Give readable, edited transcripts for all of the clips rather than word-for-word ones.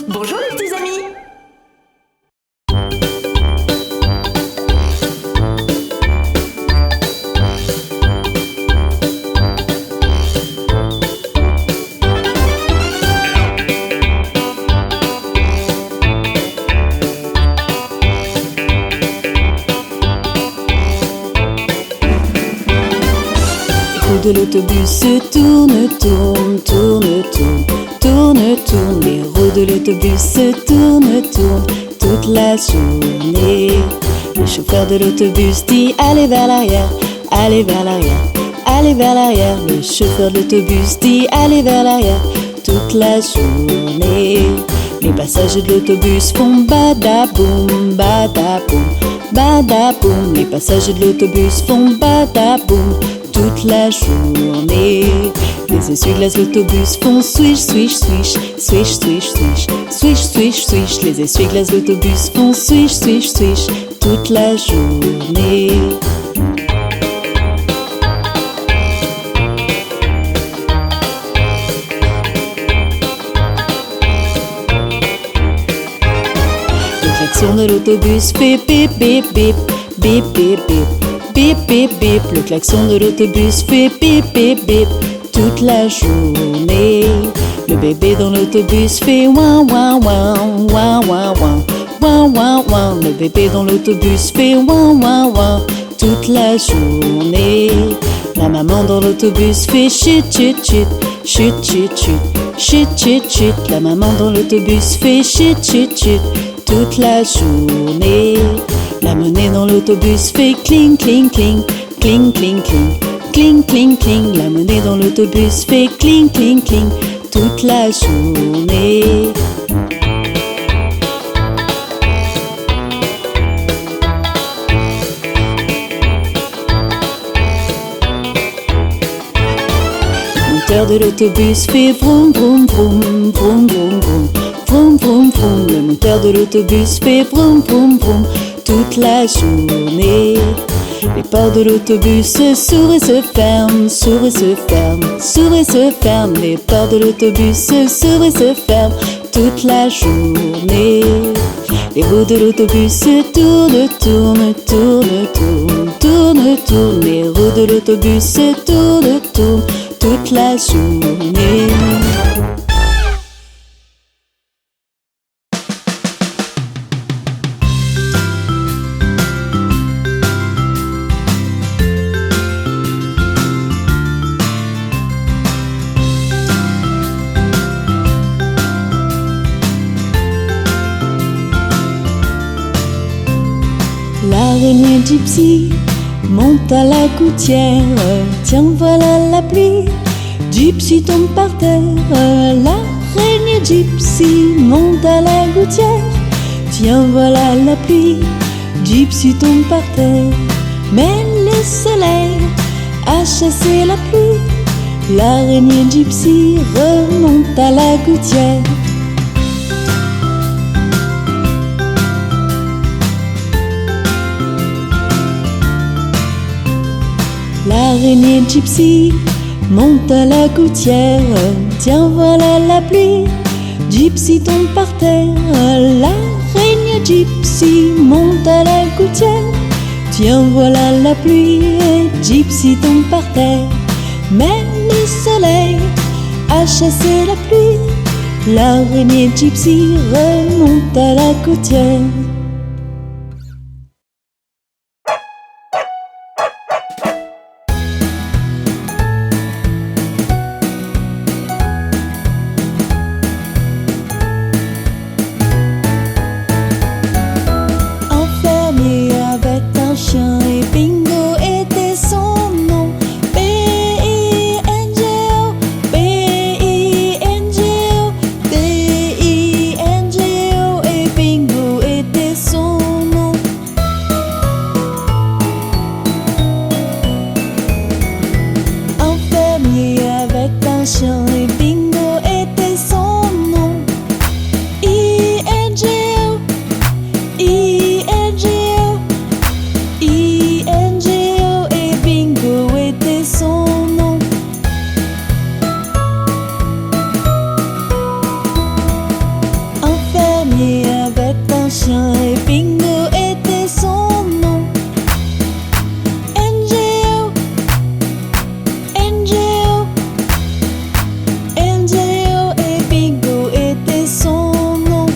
Bonjour les petits amis. De l'autobus se tourne, tourne, tourne, tourne, tourne, tourne. Les roues de l'autobus se tournent, tournent toute la journée. Le chauffeur de l'autobus dit allez vers l'arrière, allez vers l'arrière, allez vers l'arrière. Le chauffeur de l'autobus dit allez vers l'arrière toute la journée. Les passagers de l'autobus font badaboum, badaboum, badaboum. Les passagers de l'autobus font badaboum toute la journée. Les essuie-glaces de l'autobus font swish, swish, swish, swish, swish, swish, swish, swish, swish. Les essuie-glaces de l'autobus font swish, swish, swish toute la journée. Le klaxon de l'autobus fait bip, bip, bip, bip, bip, bip. Bip, bip, bip, le klaxon de l'autobus fait bip, bip, bip toute la journée. Le bébé dans l'autobus fait ouin, ouin, ouin, ouin, ouin, ouin, ouin, ouin, ouin. Le bébé dans l'autobus fait ouin, ouin, ouin toute la journée. La maman dans l'autobus fait chut, chut, chut, chut, chut, chut, chut, chut, chut. La maman dans l'autobus fait chut, chut, chut toute la journée. La monnaie dans l'autobus fait cling, cling, cling, cling, cling, cling, cling, cling, cling. La monnaie dans l'autobus fait cling, cling, cling toute la journée. Le moteur de l'autobus fait vroom, vroom, vroom, vroom, vroom, vroom, vroom, vroom, vroom. Le moteur de l'autobus fait vroom, vroom, vroom toute la journée. Les portes de l'autobus s'ouvrent et se ferment, s'ouvrent et se ferment, s'ouvrent et se ferment. Les portes de l'autobus s'ouvrent et se ferment toute la journée. Les roues de l'autobus se tournent, tournent, tournent, tournent, tournent, tournent. Les roues de l'autobus se tournent, tournent toute la journée. L'araignée gypsy monte à la gouttière. Tiens, voilà la pluie. Gypsy tombe par terre. L'araignée gypsy monte à la gouttière. Tiens, voilà la pluie. Gypsy tombe par terre. Mais le soleil a chassé la pluie. L'araignée gypsy remonte à la gouttière. L'araignée gypsy monte à la gouttière. Tiens, voilà la pluie. Gypsy tombe par terre. L'araignée gypsy monte à la gouttière. Tiens, voilà la pluie. Gypsy tombe par terre. Mais le soleil a chassé la pluie. L'araignée gypsy remonte à la gouttière. Bingo était chien et Bingo était son nom. NGO, NGO, NGO et Bingo était son nom.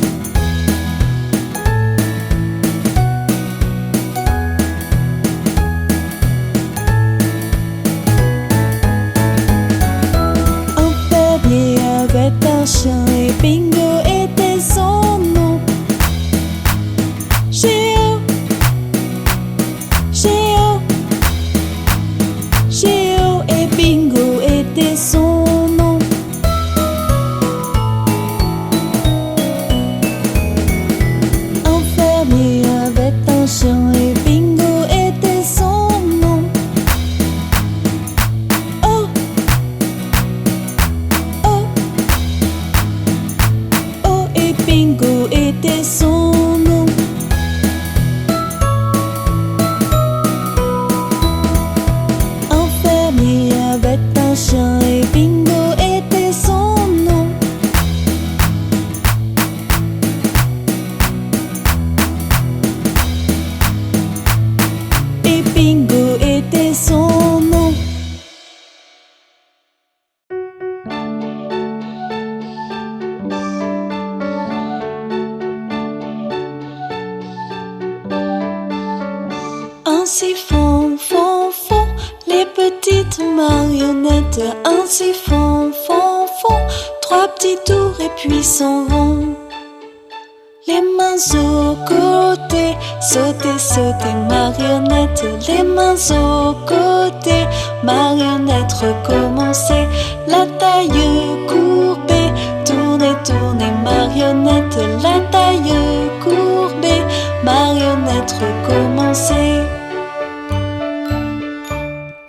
Un fermier avait un chien et Bingo était son nom. Géo, Géo, Géo et Bingo était son nom. Un fermier avait un chien et Bingo était son nom. Oh, oh, oh et Bingo était son nom. Un fermier avait un chien et Bingo était son nom. Et Bingo était son nom. Ainsi font, font, font les petites marionnettes. Ainsi font, font, font trois petits tours et puis s'en vont. Les mains au côté, sauter, sauter, marionnette. Les mains au côté, marionnette, recommencer. La taille courbée, tourner, tourner, marionnette. La taille courbée, marionnette, recommencer.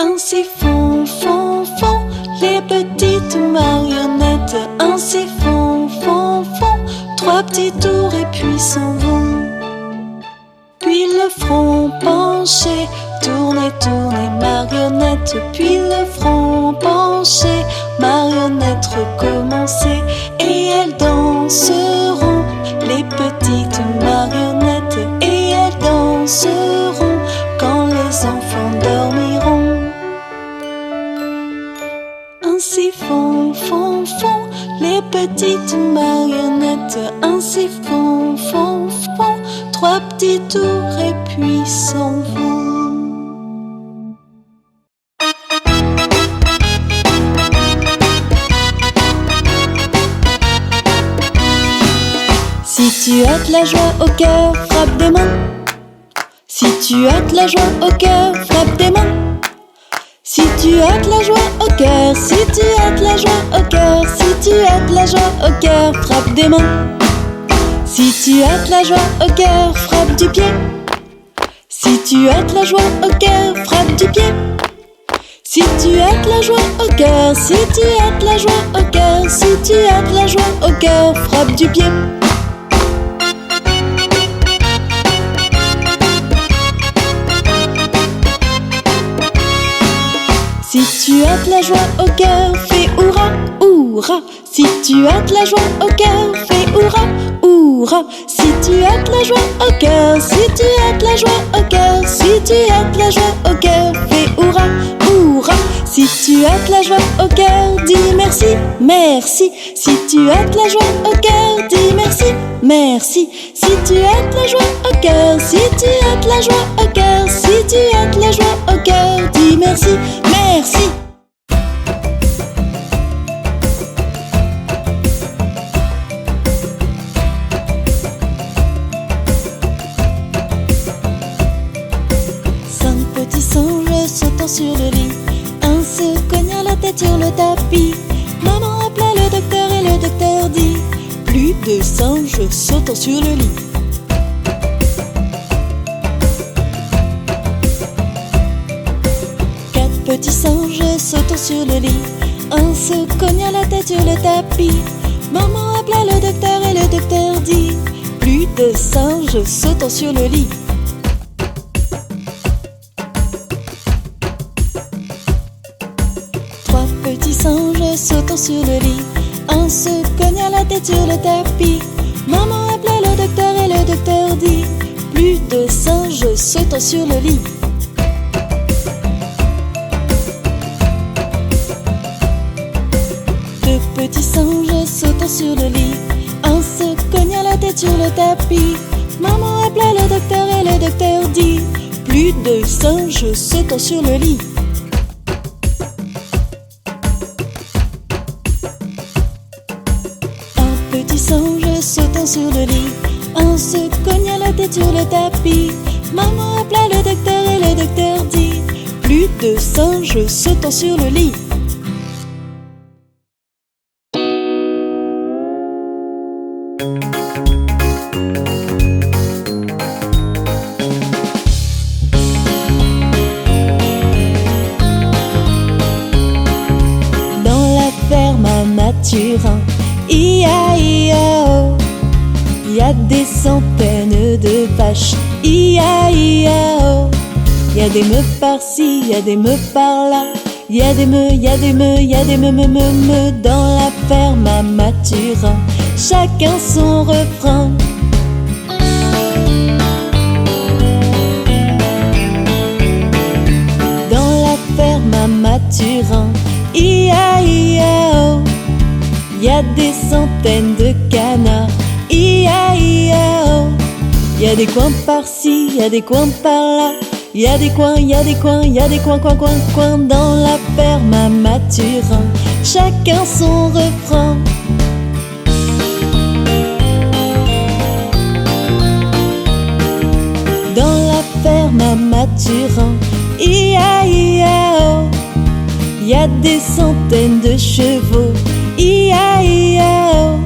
Ainsi font, font, font les petites marionnettes. Ainsi font, font, font trois petits tours et puis s'en vont. Puis le front penché, tourner, tourner, marionnette. Puis le front penché, marionnette, recommencer. Et elles danseront, les petites marionnettes. Et elles danseront quand les enfants dormiront. Ainsi font, font, font les petites marionnettes. Ainsi font, font, font trois petits tours et puis s'en vont. Si tu as de la joie au cœur, frappe des mains. Si tu as de la joie au cœur, frappe des mains. Si tu as de la joie au cœur, si tu as de la joie au cœur, si tu as de la joie au cœur, frappe des mains. Si tu as de la joie au cœur, frappe du pied. Si tu as de la joie au cœur, frappe du pied. Si tu as de la joie au cœur, si tu as de la joie au cœur, si tu as de la joie au cœur, frappe du pied. Si tu as de la joie au cœur, fais hurrah, hurrah. Si tu as de la joie au cœur, fais hurrah, hurrah. Si tu as de la joie au cœur, si tu as de la joie au cœur, si tu as de la joie au cœur, fais hurrah, hurrah. Si tu as de la joie au cœur, dis merci, merci. Si tu as de la joie au cœur, dis merci, merci. Si tu as de la joie au cœur, si tu as de la joie au cœur, si tu as de la joie au cœur, dis merci, merci. Cinq petits singes sautant sur le lit, un se cognant la tête sur le tapis. Maman appela le docteur et le docteur dit: plus de singes sautant sur le lit. Quatre petits singes sautant sur le lit, un se cognant la tête sur le tapis. Maman appela le docteur et le docteur dit: plus de singes sautant sur le lit. Trois petits singes sautant sur le lit, un se cognant la tête sur le tapis. Maman appela le docteur et le docteur sautant sur le lit. Deux petits singes sautant sur le lit, un se cogna la tête sur le tapis. Maman appela le docteur et le docteur dit: plus de singes sautant sur le lit. Un petit singe sautant sur le lit, un se cogna la tête sur le tapis. Maman appela le docteur et le docteur dit: plus de singes sautant sur le lit. I-A-I-A-O, y a des centaines de vaches. I-A-I-A-O, y a des meufs par-ci, y a des meufs par-là. Y a des me, y a des me, y a des me dans la ferme à Mathurin. Chacun son refrain. Dans la ferme à Mathurin. I-A-I-A-O, y a des centaines de canards. I-A-I-A-O, y a des coins par-ci, y a des coins par-là. Y a des coins, y a des coins, y a des coins dans la ferme à Mathurin. Chacun son refrain. Dans la ferme à Mathurin. I-A-I-A-O, y a des centaines de chevaux. I-A-I-A-O,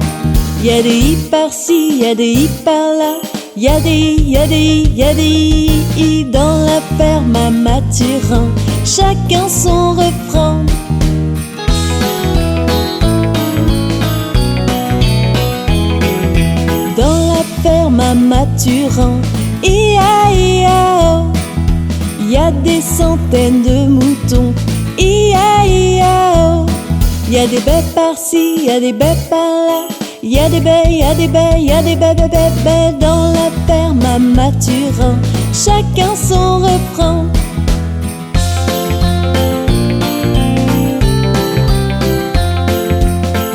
y a des i par-ci, y a des i par-là. Y a des i, y a des i, y a des i dans la ferme à Mathurin. Chacun son refrain. Dans la ferme à Mathurin. I-A-I-A-O, y a des centaines de moutons. I-A-I-A-O, y a des baies par-ci, y a des baies par-là. Y a des baies, y a des baies, y a des baies dans la ferme à Mathurin. Chacun son refrain.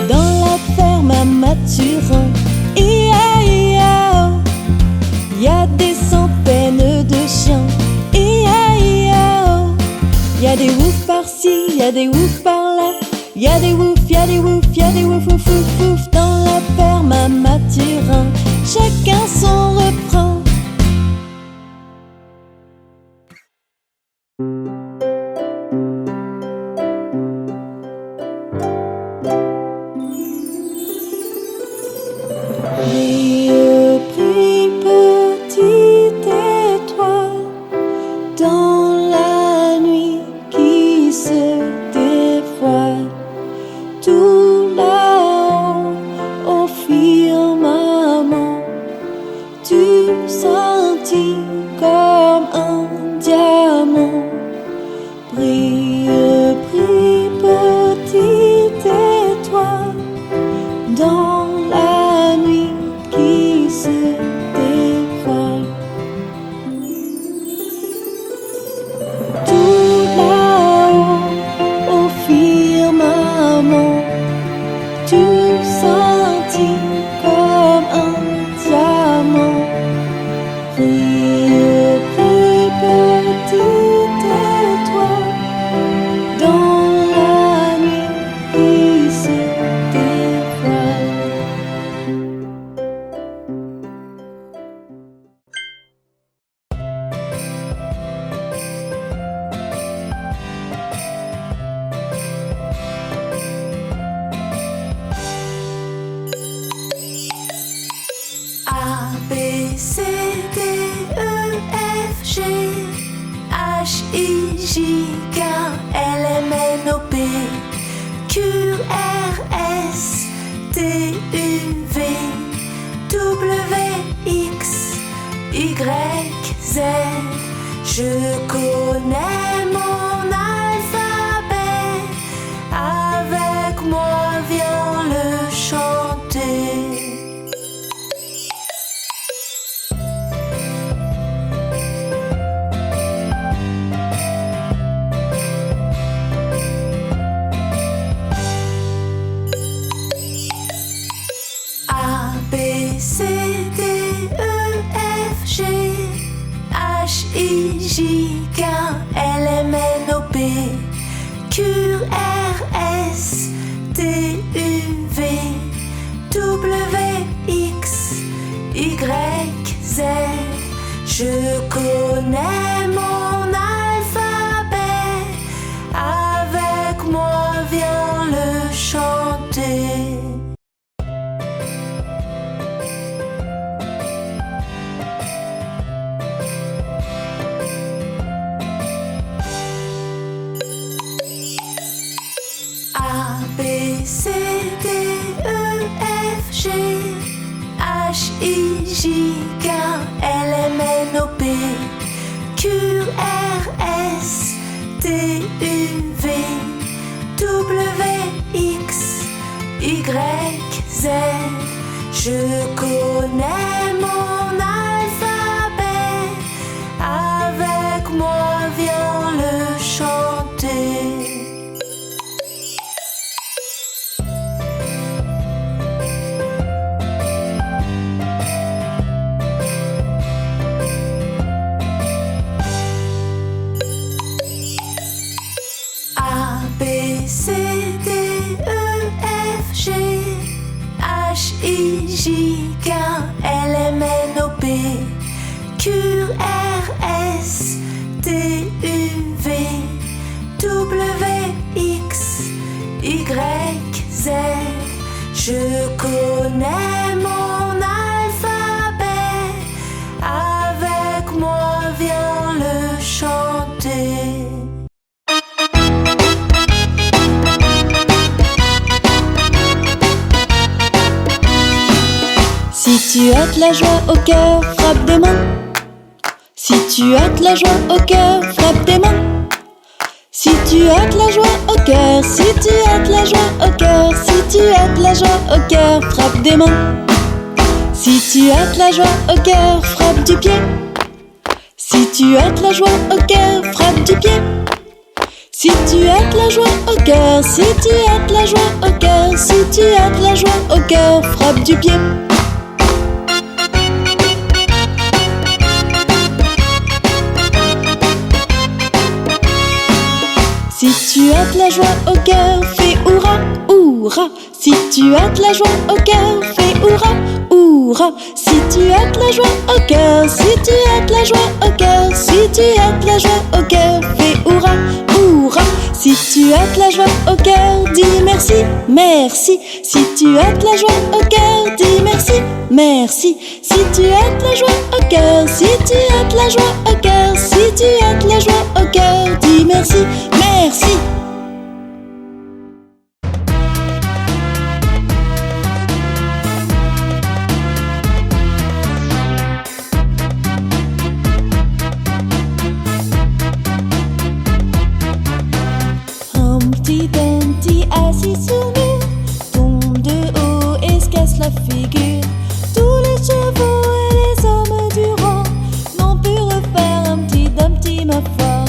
Dans la ferme à Mathurin. I-A-I-A-O, y a des centaines de chiens. I-A-I-A-O, y a des oufs par-ci, y a des oufs par-là. Y a des oufs, y a des oufs, y a des ouf, ouf, ouf, ouf dans la ferme à Mathurin. Chacun son refrain. Brille, brille, petite étoile dans la nuit qui se dévoile. Tout là-haut au firmament, tu sentis comme un diamant. Brille, brille, petite étoile dans la nuit qui se dévoile. Tout là-haut au firmament, tu sentis comme un diamant. Brille, brille, petite étoile dans la nuit qui se dévoile. A, B, C, D, E, F, G, H, I, J, K, L, M, N, O, P, Q, R, S, T, U, V, W, X, Y, Z. Je connais mon alphabet, avec moi viens le chanter. H-I-J-K-L-M-N-O-P Q-R-S-T-U-V W-X-Y-Z. Je connais mon alphabet, avec moi viens le chanter. A, B, C, D, E, F, G H-I-J-K-L-M-N-O-P Q-R-S-T-U-V W-X-Y-Z. Je connais mon alphabet, avec moi viens le chanter. H-I-J-K-L-M-N-O-P Q-R-S-T-U-V W-X-Y-Z. Je connais mon alphabet, avec moi viens le chanter. Si tu as de la joie au cœur, frappe des mains. Si tu as de la joie au cœur, frappe des mains. Si tu as de la joie au cœur, si tu as de la joie au cœur, si tu as de la joie au cœur, frappe des mains. Si tu as de la joie au cœur, frappe du pied. Si tu as de la joie au cœur, frappe du pied. Si tu as de la joie au cœur, si tu as de la joie au cœur, si tu as de la joie au cœur, frappe du pied. Si tu as de la joie au cœur, fais hurrah, hurrah. Si tu as de la joie au cœur, fais hurrah, hurrah. Si tu as de la joie au cœur, si tu as de la joie au cœur, si tu as de la joie au cœur, fais hurrah, hurrah. Si tu as de la joie au cœur, dis merci, merci. Si tu as de la joie au cœur, dis merci, merci. Si tu as de la joie au cœur, si tu as de la joie au cœur, si tu as de la joie au cœur, dis merci, merci. Humpty Dumpty assis sur le mur tombe de haut et se casse la figure. Tous les chevaux et les hommes du rang n'ont pu refaire Humpty Dumpty, ma foi.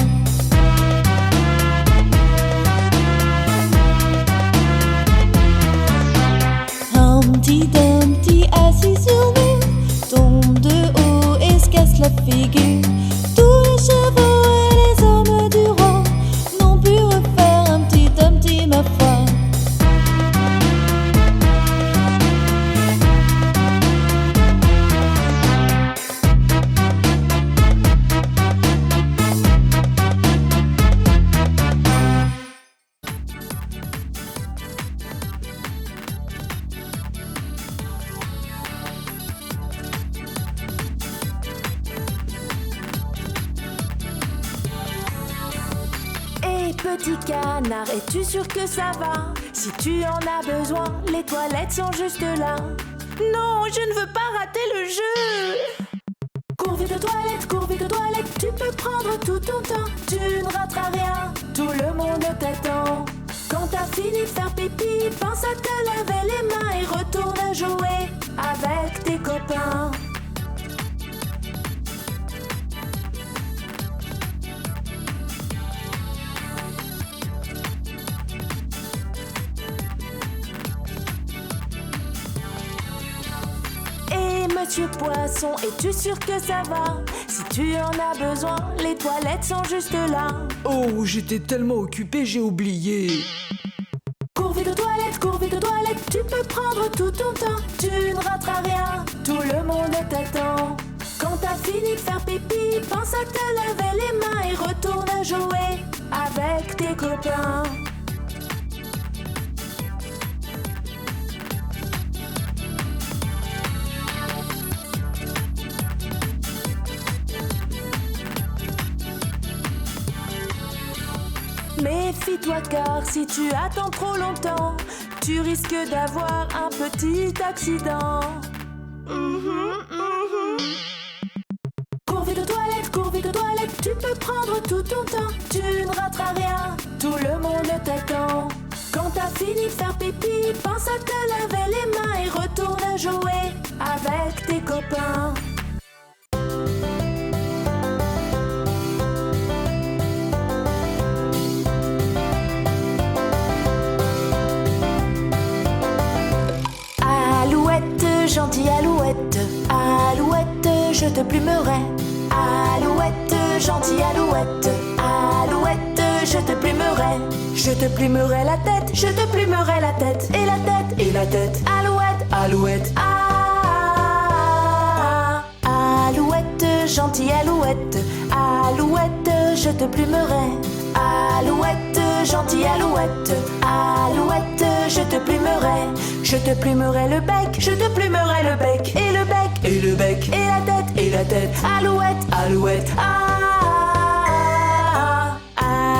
Humpty Dumpty assis sur le mur tombe de haut et se casse la figure. Tous les chevaux et les hommes du rang n'ont pu refaire Humpty Dumpty, ma foi. Petit canard, es-tu sûr que ça va? Si tu en as besoin, les toilettes sont juste là. Non, je ne veux pas rater le jeu. Cours vite aux toilettes, tu peux prendre tout ton temps. Tu ne rateras rien, tout le monde t'attend. Quand t'as fini de faire pipi, pense à te laver les mains et retourne jouer avec tes copains. Monsieur Poisson, es-tu sûr que ça va? Si tu en as besoin, les toilettes sont juste là. Oh, j'étais tellement occupé, j'ai oublié. Cours vite aux toilettes, tu peux prendre tout ton temps. Tu ne rateras rien, tout le monde t'attend. Quand t'as fini de faire pipi, pense à te laver les mains et retourne jouer avec tes copains. Méfie-toi car si tu attends trop longtemps, tu risques d'avoir un petit accident. Cours vite aux toilettes, tu peux prendre tout ton temps. Tu ne rateras rien, tout le monde t'attend. Quand t'as fini de faire pipi, pense à te laver les mains et retourne jouer avec tes copains. Gentille Alouette, Alouette, je te plumerai. Alouette, gentille Alouette, Alouette, je te plumerai. Je te plumerai la tête, je te plumerai la tête. Et la tête, et la tête. Alouette, Alouette, ah. Alouette, gentille Alouette, Alouette, je te plumerai. Alouette, gentille Alouette, Alouette, je te plumerai. Je te plumerai le bec, je te plumerai le bec. Et le bec, et le bec. Et la tête, et la tête. Alouette, Alouette, ah.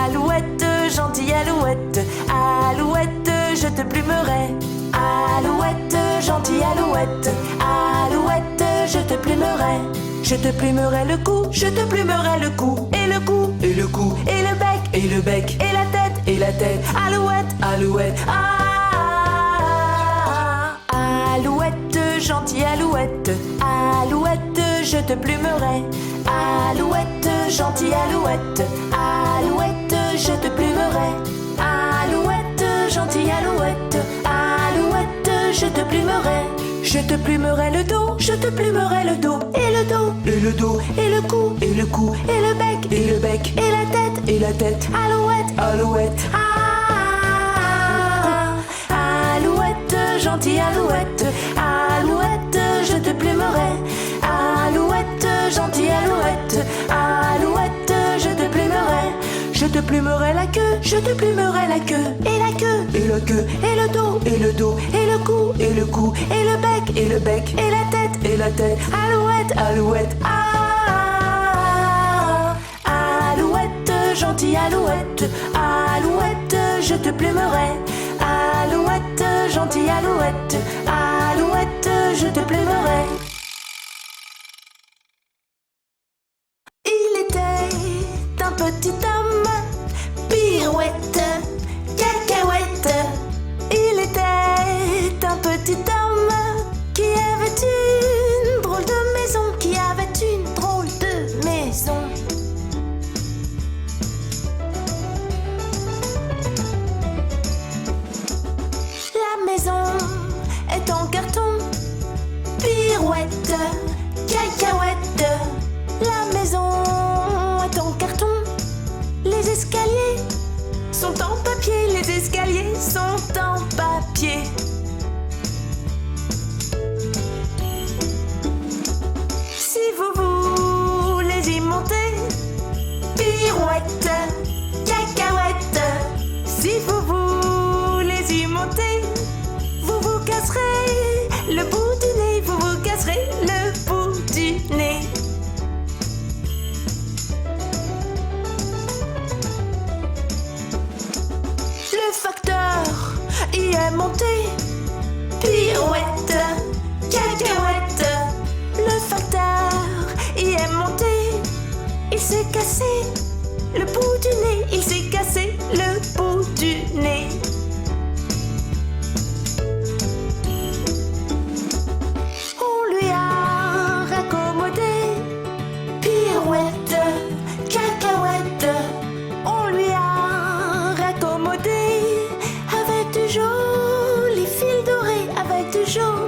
Alouette, gentille Alouette, Alouette, je te plumerai. Alouette, gentille Alouette, Alouette, je te plumerai. Je te plumerai le cou, je te plumerai le cou. Et le cou, et le cou. Et le bec, et le bec. Et la tête, et la tête. Alouette, Alouette, ah. Alouette, gentille Alouette, Alouette, je te plumerai. Alouette, gentille Alouette, Alouette, je te plumerai. Alouette, gentille Alouette, Alouette, je te plumerai. Je te plumerai le dos, je te plumerai le dos. Et le dos, et le dos. Et le cou, et le cou. Et le bec, et le bec. Et la tête, et la tête. Alouette, Alouette, ah. Alouette, gentille Alouette, Alouette, je te plumerai. Alouette, gentille Alouette, Alouette, je te plumerai. Je te plumerai la queue, je te plumerai la queue. Et la queue, et la queue. Et le dos, et le dos. Et le cou, et le cou. Et le bec, et le bec. Et la tête, et la tête. Alouette, Alouette, ah. Alouette, gentille Alouette, Alouette, je te plumerai. Alouette, gentille Alouette, Alouette, je te plumerai. Il était un petit homme, pirouette, cacahuète. Il était un petit homme qui avait une drôle de maison, qui avait une drôle de maison. La maison est en carton, pirouette, cacahuète. La maison est en carton, les escaliers sont en papier, les escaliers sont en papier. Si vous voulez y monter, pirouette, cacahuète. Si vous voulez y monter, vous vous casserez le bout du nez, vous vous casserez le bout du nez. Le facteur y est monté, pirouette, cacahuète. Le facteur y est monté, il s'est cassé le bout du nez, il s'est cassé le bout du nez. On lui a raccommodé, pirouette, cacahuète. On lui a raccommodé avec du joli fil doré, avec du joli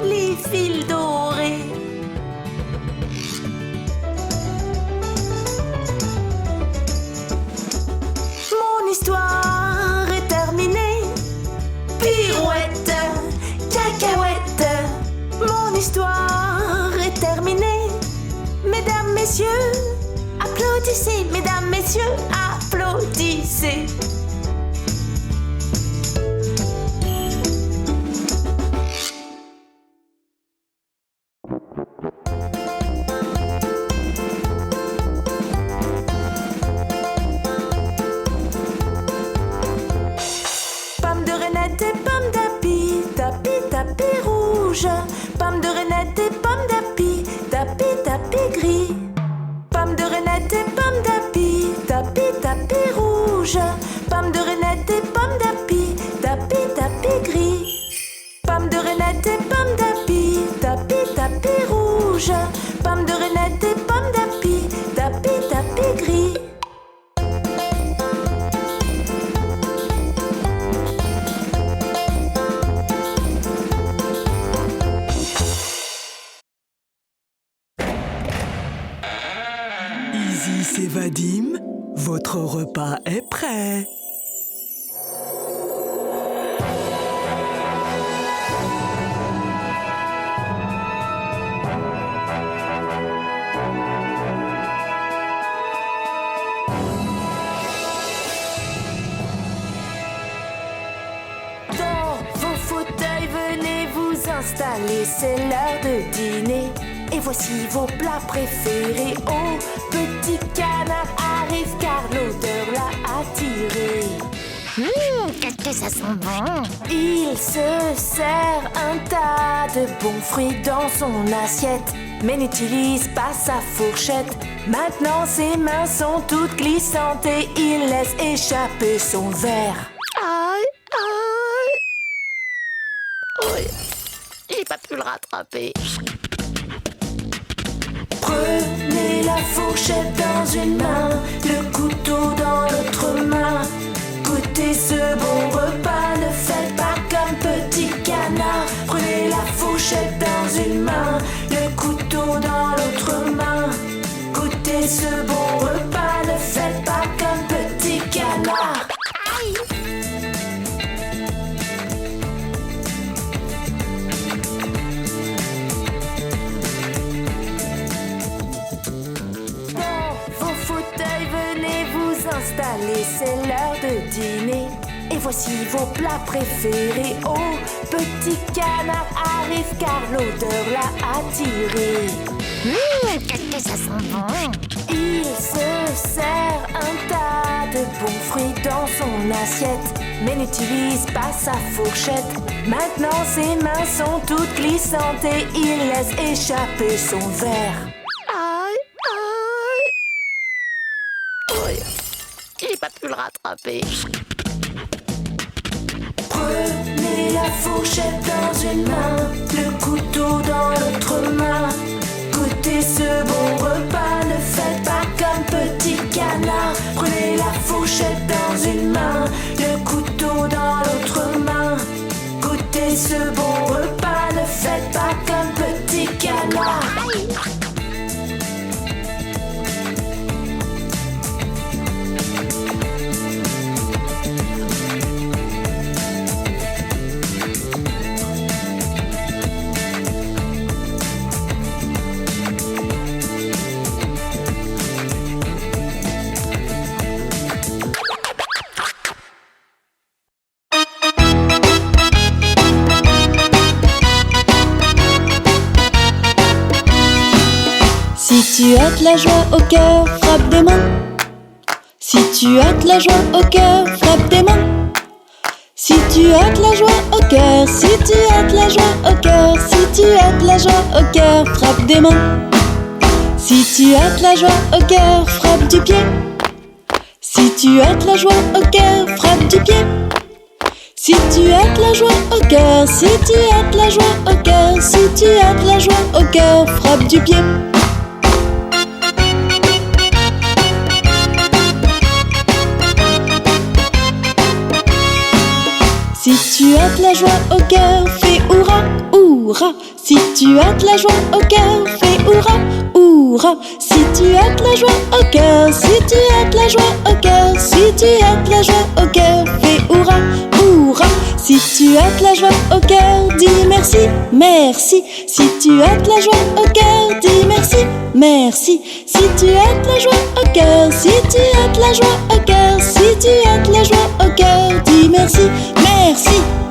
messieurs, applaudissez, mesdames, messieurs, applaudissez. Pomme de Renette et pomme d'api, tapi, tapi rouge. Pomme de Renette et pomme d'api, tapi, tapi gris. Pomme de Renette et pomme d'api, tapi, tapi rouge. Pomme de Renette et pomme d'api, tapi, tapi gris. Pomme de Renette et pomme d'api, tapi, tapi rouge. Pomme de Renette et pomme d'api, tapi, tapi gris. Isis et Vadim, votre repas est prêt. Dans vos fauteuils, venez vous installer, c'est l'heure de dîner. Et voici vos plats préférés. Oh, petit canard arrive car l'odeur l'a attiré. Qu'est-ce que ça sent bon? Il se sert un tas de bons fruits dans son assiette, mais n'utilise pas sa fourchette. Maintenant ses mains sont toutes glissantes et il laisse échapper son verre. Aïe, aïe. Oui, j'ai pas pu le rattraper. Prenez la fourchette dans une main, le couteau dans l'autre main. Goûtez ce bon repas, ne faites pas comme petit canard. Prenez la fourchette dans une main, le couteau dans l'autre main. Goûtez ce bon repas, ne faites pas comme petit canard. Aïe. Dans vos fauteuils, venez vous installer, c'est l'heure de dîner. Et voici vos plats préférés. Oh, petit canard arrive car l'odeur l'a attiré. Qu'est-ce que ça sent bon? Il se sert un tas de bons fruits dans son assiette, mais n'utilise pas sa fourchette. Maintenant ses mains sont toutes glissantes et il laisse échapper son verre. Aïe, aïe. Oui, j'ai pas pu le rattraper. Prenez la fourchette dans une main, le couteau dans l'autre main. Goûtez ce bon repas, ne faites pas comme petit canard. Prenez la fourchette dans une main, le couteau dans l'autre main. Goûtez ce bon repas, ne faites pas comme petit canard. Si tu as de la joie au cœur, frappe des mains. Si tu as de la joie au cœur, frappe des mains. Si tu as de la joie au cœur, si tu as de la joie au cœur, si tu as de la joie au cœur, frappe des mains. Si tu as de la joie au cœur, frappe du pied. Si tu as de la joie au cœur, frappe du pied. Si tu as de la joie au cœur, si tu as de la joie au cœur, si tu as de la joie au cœur, frappe du pied. Si tu as de la joie au cœur, fais hurrah, hurrah. Si tu as de la joie au cœur, fais hurrah, hurrah. Si tu as de la joie au cœur, si tu as de la joie au cœur, si tu as de la joie au cœur, fais hurrah, hurrah. Si tu as de la joie au cœur, dis merci, merci. Si tu as de la joie au cœur, dis merci, merci. Si tu as de la joie au cœur, si tu as de la joie au cœur, si tu as de la joie au cœur, dis merci, merci.